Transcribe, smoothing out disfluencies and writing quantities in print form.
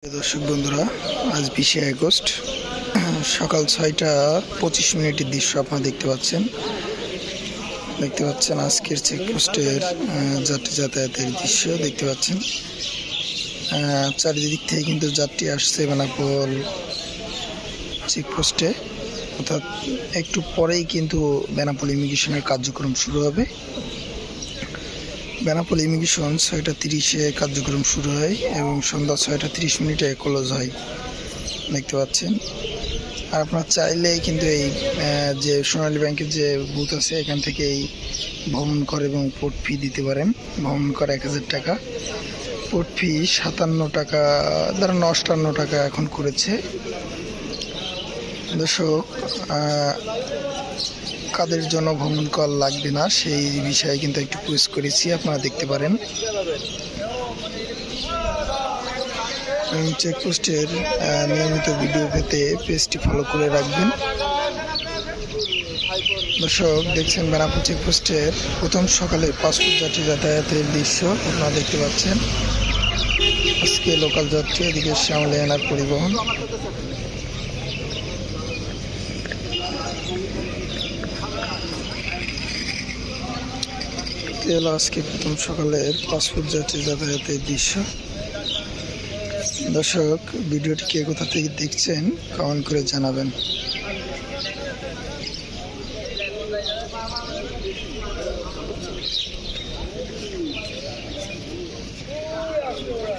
দর্শক বন্ধুরা, আজ 20শে আগস্ট সকাল 6টা 25 দৃশ্য আপনারা দেখতে পাচ্ছেন আজকের চেকপোস্টের যাত্রী যাতায়াতের দৃশ্য দেখতে পাচ্ছেন। চারিদিক থেকে কিন্তু যাত্রী আসছে বেনাপোল চেকপোস্টে, অর্থাৎ একটু পরেই কিন্তু বেনাপোল ইমিগ্রেশনের কার্যক্রম শুরু হবে। বেনাপোল ইমিগ্রেশন 6টা 30-এ কার্যক্রম শুরু হয় এবং সন্ধ্যা 6টা 30 ক্লোজ হয় দেখতে পাচ্ছেন। আর আপনার চাইলেই কিন্তু এই যে সোনালী ব্যাংকের যে বুথ আছে এখান থেকে এই ভ্রমণ কর এবং পোর্ট ফি দিতে পারেন। ভ্রমণ কর 1000 টাকা, পোর্ট ফি 57 টাকা, ধরেন 58 টাকা এখন করেছে। দর্শক, কাদের জন্য ভ্রমণ কর লাগবে না সেই বিষয়ে কিন্তু একটু পোস্ট করেছি, আপনারা দেখতে পারেন। চেকপোস্টের নিয়মিত ভিডিও পেতে পেজটি ফলো করে রাখবেন। দর্শক, দেখছেন বেনাপোল চেকপোস্টের প্রথম সকালে পাসপোর্ট যাত্রী যাতায়াতের দৃশ্য আপনারা দেখতে পাচ্ছেন। আজকে লোকাল যাত্রী, এদিকে শ্যামলিয়ানার পরিবহন। আজকে প্রথম সকালের পাসপোর্ট যাত্রী যাতায়াতের দৃশ্য। দর্শক, ভিডিওটি কে কোথা থেকে দেখছেন কমেন্ট করে জানাবেন।